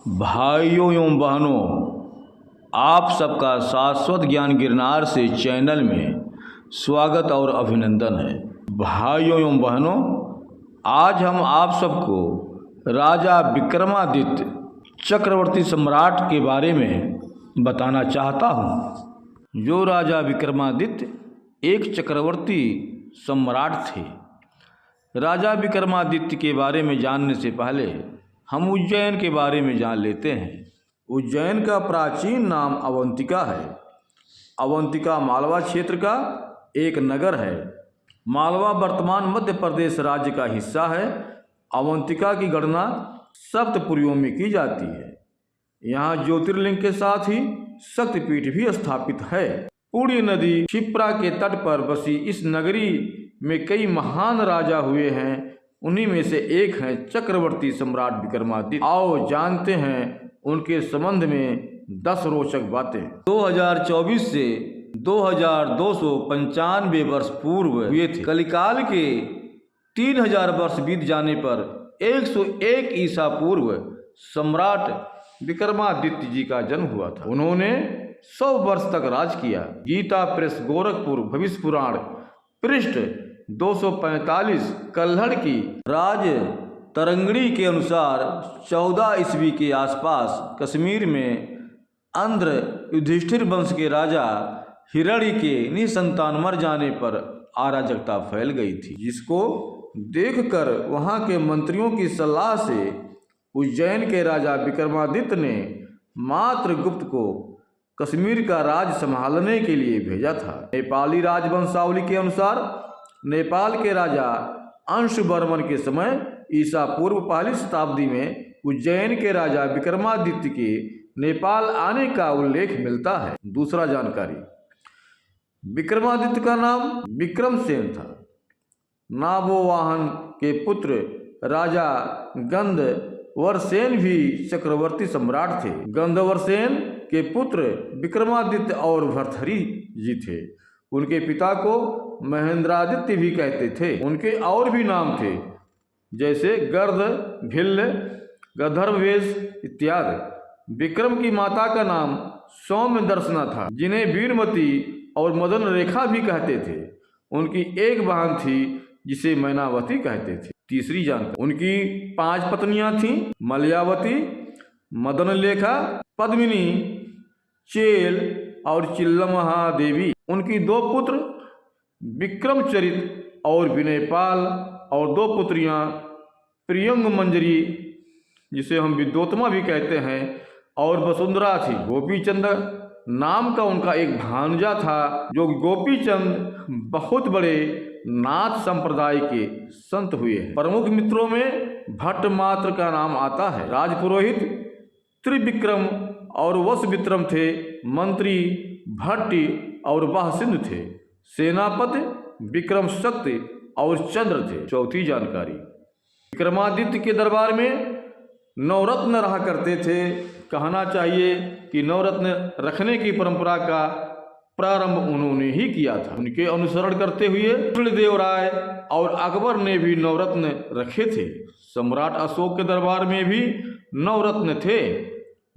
भाइयों एवं बहनों, आप सबका शाश्वत ज्ञान गिरनार से चैनल में स्वागत और अभिनंदन है। भाइयों एवं बहनों, आज हम आप सबको राजा विक्रमादित्य चक्रवर्ती सम्राट के बारे में बताना चाहता हूँ। जो राजा विक्रमादित्य एक चक्रवर्ती सम्राट थे। राजा विक्रमादित्य के बारे में जानने से पहले हम उज्जैन के बारे में जान लेते हैं। उज्जैन का प्राचीन नाम अवंतिका है। अवंतिका मालवा क्षेत्र का एक नगर है। मालवा वर्तमान मध्य प्रदेश राज्य का हिस्सा है। अवंतिका की गणना सप्तपुरियों में की जाती है। यहाँ ज्योतिर्लिंग के साथ ही शक्तिपीठ भी स्थापित है। पूर्णी नदी क्षिप्रा के तट पर बसी इस नगरी में कई महान राजा हुए हैं। उन्हीं में से एक हैं चक्रवर्ती सम्राट विक्रमादित्य। आओ जानते हैं उनके संबंध में 10 रोचक बातें। 2024 से 2295 वर्ष पूर्व हुए थे। कलिकाल के 3000 वर्ष बीत जाने पर 101 ईसा पूर्व सम्राट विक्रमादित्य जी का जन्म हुआ था। उन्होंने 100 वर्ष तक राज किया। गीता प्रेस गोरखपुर भविष्य पुराण पृष्ठ 245 कल्हड़ की राज तरंगणी के अनुसार 14 ईस्वी के आसपास कश्मीर में आंध्र युधिष्ठिर वंश के राजा हिरण्य के निसंतान मर जाने पर अराजकता फैल गई थी, जिसको देखकर वहां के मंत्रियों की सलाह से उज्जैन के राजा विक्रमादित्य ने मात्रगुप्त को कश्मीर का राज संभालने के लिए भेजा था। नेपाली राजवंशावली के अनुसार नेपाल के राजा अंशुवर्मन के समय ईसा पूर्व पहली शताब्दी में उज्जैन के राजा विक्रमादित्य के नेपाल आने का उल्लेख मिलता है। दूसरा जानकारी, विक्रमादित्य का नाम विक्रमसेन था। नाबोवाहन के पुत्र राजा गंधवर्सेन भी चक्रवर्ती सम्राट थे। गंधवर्सेन के पुत्र विक्रमादित्य और भर्तृहरि जी थे। उनके पिता को महेंद्रादित्य भी कहते थे। उनके और भी नाम थे, जैसे गर्द, भिल्ल, गंधर्ववेश इत्यादि। विक्रम की माता का नाम सौम्य दर्शना था, जिन्हें वीरमती और मदन रेखा भी कहते थे। उनकी एक बहन थी जिसे मैनावती कहते थे। तीसरी जानकारी, उनकी 5 पत्नियां थीं, मलयावती, मदनलेखा, पद्मिनी, चेल और चिल्लमहादेवी। उनकी 2 पुत्र विक्रमचरित और विनयपाल और 2 पुत्रियां प्रियंग मंजरी, जिसे हम विद्योत्तमा भी कहते हैं, और वसुंधरा थी। गोपीचंद नाम का उनका एक भांजा था, जो गोपीचंद बहुत बड़े नाथ संप्रदाय के संत हुए हैं। प्रमुख मित्रों में भट्टमात्र का नाम आता है। राजपुरोहित त्रिविक्रम और वसुविक्रम थे। मंत्री भट्टी और बाहसिंध थे। सेनापति विक्रम शक्ति और चंद्र थे। चौथी जानकारी, विक्रमादित्य के दरबार में नवरत्न रहा करते थे। कहना चाहिए कि नवरत्न रखने की परंपरा का प्रारंभ उन्होंने ही किया था। उनके अनुसरण करते हुए कृष्णदेव राय और अकबर ने भी नवरत्न रखे थे। सम्राट अशोक के दरबार में भी नवरत्न थे।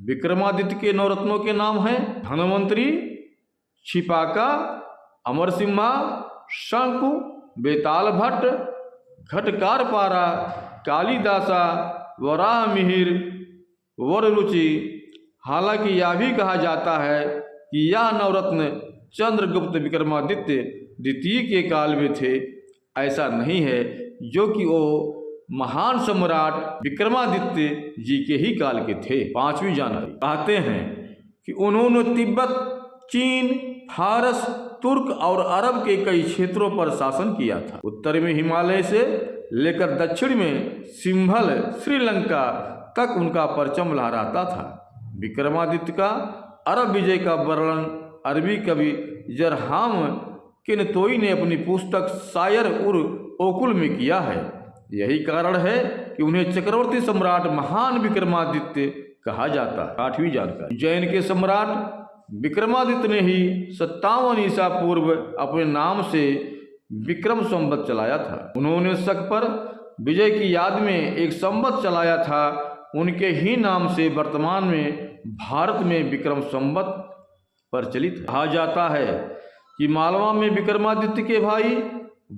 विक्रमादित्य के नवरत्नों के नाम हैं धनवंतरी, छिपाका, अमरसिम्हा, शंकु, बेताल भट्ट, घटकारपारा, कालिदासा, वराहमिहिर, वररुचि। हालांकि यह भी कहा जाता है कि यह नवरत्न चंद्रगुप्त विक्रमादित्य द्वितीय के काल में थे। ऐसा नहीं है, जो कि वो महान सम्राट विक्रमादित्य जी के ही काल के थे। 5वीं जानकारी, कहते हैं कि उन्होंने तिब्बत, चीन, फारस, तुर्क और अरब के कई क्षेत्रों पर शासन किया था। उत्तर में हिमालय से लेकर दक्षिण में सिंहल, श्रीलंका तक उनका परचम लहराता था। विक्रमादित्य का अरब विजय का वर्णन अरबी कवि जरहाम किनतोई ने अपनी पुस्तक शायर उर ओकुल में किया है। यही कारण है कि उन्हें चक्रवर्ती सम्राट महान विक्रमादित्य कहा जाता है। 8वीं जानकारी, उज्जैन के सम्राट विक्रमादित्य ने ही 57 ईसा पूर्व अपने नाम से विक्रम संवत चलाया था। उन्होंने शक पर विजय की याद में एक संवत चलाया था, उनके ही नाम से वर्तमान में भारत में विक्रम संवत प्रचलित है। कहा जाता है कि मालवा में विक्रमादित्य के भाई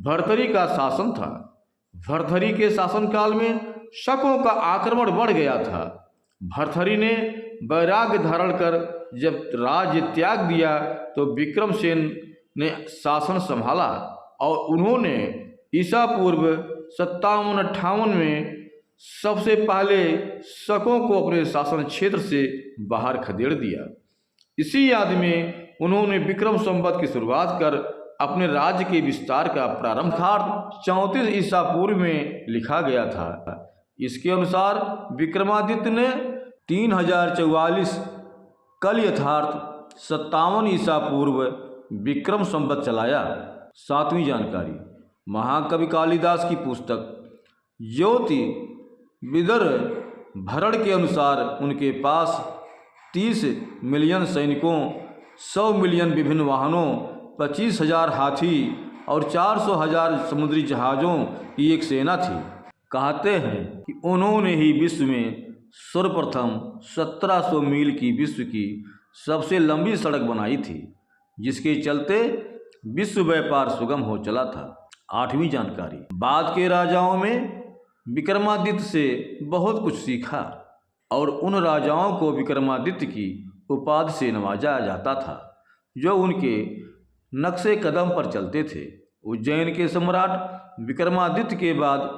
भर्तरी का शासन था। भर्तरी के शासनकाल में शकों का आक्रमण बढ़ गया था। भर्तरी ने वैराग्य धारण कर जब राज्य त्याग दिया तो विक्रमसेन ने शासन संभाला और उन्होंने ईसा पूर्व 57-58 में सबसे पहले शकों को अपने शासन क्षेत्र से बाहर खदेड़ दिया। इसी याद में उन्होंने विक्रम संवत की शुरुआत कर अपने राज्य के विस्तार का प्रारंभ 34 ईसा पूर्व में लिखा गया था। इसके अनुसार विक्रमादित्य ने 3044 कल यथार्थ 57 ईसा पूर्व विक्रम संवत चलाया। 7वीं जानकारी, महाकवि कालिदास की पुस्तक ज्योति विदर भरण के अनुसार उनके पास 30 मिलियन सैनिकों, 100 मिलियन विभिन्न वाहनों, 25,000 हाथी और 400,000 समुद्री जहाज़ों की एक सेना थी। कहते हैं कि उन्होंने ही विश्व में सर्वप्रथम 1700 मील की विश्व की सबसे लंबी सड़क बनाई थी, जिसके चलते विश्व व्यापार सुगम हो चला था। 8वीं जानकारी, बाद के राजाओं में विक्रमादित्य से बहुत कुछ सीखा और उन राजाओं को विक्रमादित्य की उपाधि से नवाजा जाता था जो उनके नक्शे कदम पर चलते थे। उज्जैन के सम्राट विक्रमादित्य के बाद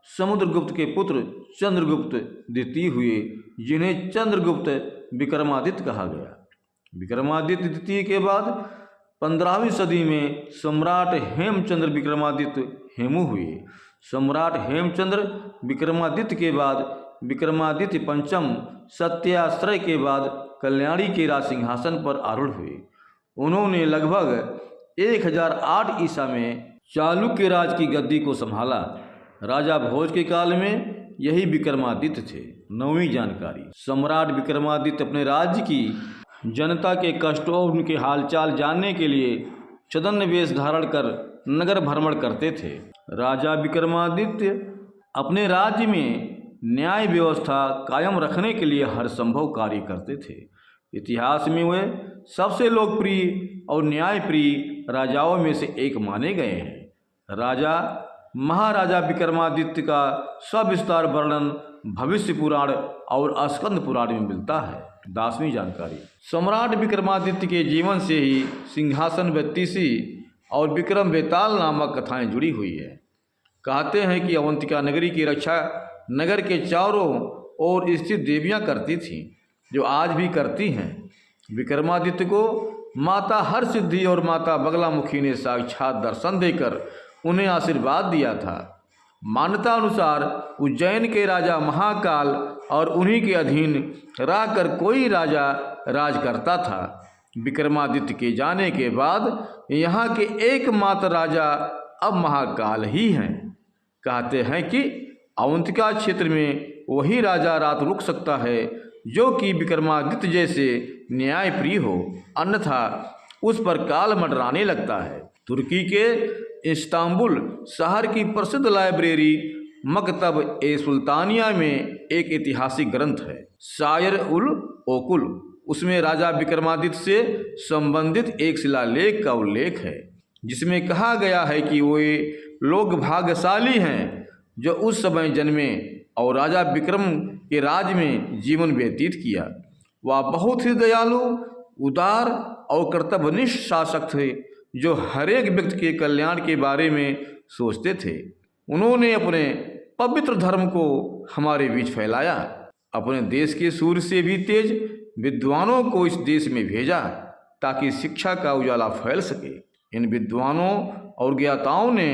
समुद्रगुप्त के पुत्र चंद्रगुप्त द्वितीय हुए, जिन्हें चंद्रगुप्त विक्रमादित्य कहा गया। विक्रमादित्य द्वितीय के बाद 15वीं सदी में सम्राट हेमचंद्र विक्रमादित्य हेमू हुए। सम्राट हेमचंद्र विक्रमादित्य के बाद विक्रमादित्य पंचम सत्याश्रय के बाद कल्याणी के राज सिंहासन पर आरूढ़ हुए। उन्होंने लगभग 1008 ईसा में चालुक्य राज की गद्दी को संभाला। राजा भोज के काल में यही विक्रमादित्य थे। 9वीं जानकारी, सम्राट विक्रमादित्य अपने राज्य की जनता के कष्टों और उनके हालचाल जानने के लिए चदन्न वेश धारण कर नगर भ्रमण करते थे। राजा विक्रमादित्य अपने राज्य में न्याय व्यवस्था कायम रखने के लिए हर संभव कार्य करते थे। इतिहास में वे सबसे लोकप्रिय और न्यायप्रिय राजाओं में से एक माने गए हैं। राजा महाराजा विक्रमादित्य का सविस्तार वर्णन भविष्य पुराण और स्कंद पुराण में मिलता है। 10वीं जानकारी, सम्राट विक्रमादित्य के जीवन से ही सिंहासन बत्तीसी और विक्रम बेताल नामक कथाएं जुड़ी हुई है। कहते हैं कि अवंतिका नगरी की रक्षा नगर के चारों ओर स्थित देवियां करती थीं, जो आज भी करती हैं। विक्रमादित्य को माता हरसिद्धि और माता बगलामुखी ने साक्षात दर्शन देकर उन्हें आशीर्वाद दिया था। मान्यता अनुसार उज्जैन के राजा महाकाल और उन्हीं के अधीन रहकर कोई राजा राज करता था। विक्रमादित्य के जाने के बाद यहाँ के एकमात्र राजा अब महाकाल ही हैं। कहते हैं कि अवंतिका क्षेत्र में वही राजा रात रुक सकता है जो कि विक्रमादित्य जैसे न्यायप्रिय हो, अन्यथा उस पर काल मंडराने लगता है। तुर्की के इस्तांबुल शहर की प्रसिद्ध लाइब्रेरी मकतब ए सुल्तानिया में एक ऐतिहासिक ग्रंथ है, शायर उल ओकुल। उसमें राजा विक्रमादित्य से संबंधित एक शिलालेख का उल्लेख है, जिसमें कहा गया है कि वे लोग भाग्यशाली हैं जो उस समय जन्मे और राजा विक्रम के राज में जीवन व्यतीत किया। वह बहुत ही दयालु, उदार और कर्तव्यनिष्ठ शासक थे, जो हर एक व्यक्ति के कल्याण के बारे में सोचते थे। उन्होंने अपने पवित्र धर्म को हमारे बीच फैलाया, अपने देश के सूर्य से भी तेज विद्वानों को इस देश में भेजा ताकि शिक्षा का उजाला फैल सके। इन विद्वानों और ज्ञाताओं ने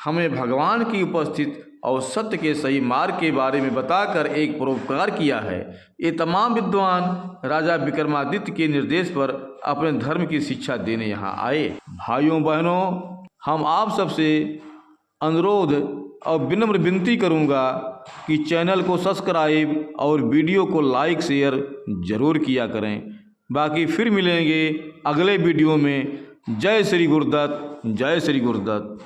हमें भगवान की उपस्थिति और सत्य के सही मार्ग के बारे में बताकर एक परोपकार किया है। ये तमाम विद्वान राजा विक्रमादित्य के निर्देश पर अपने धर्म की शिक्षा देने यहाँ आए। भाइयों बहनों, हम आप सबसे अनुरोध और विनम्र विनती करूँगा कि चैनल को सब्सक्राइब और वीडियो को लाइक शेयर ज़रूर किया करें। बाकी फिर मिलेंगे अगले वीडियो में। जय श्री गुरुदत्त, जय श्री गुरुदत्त।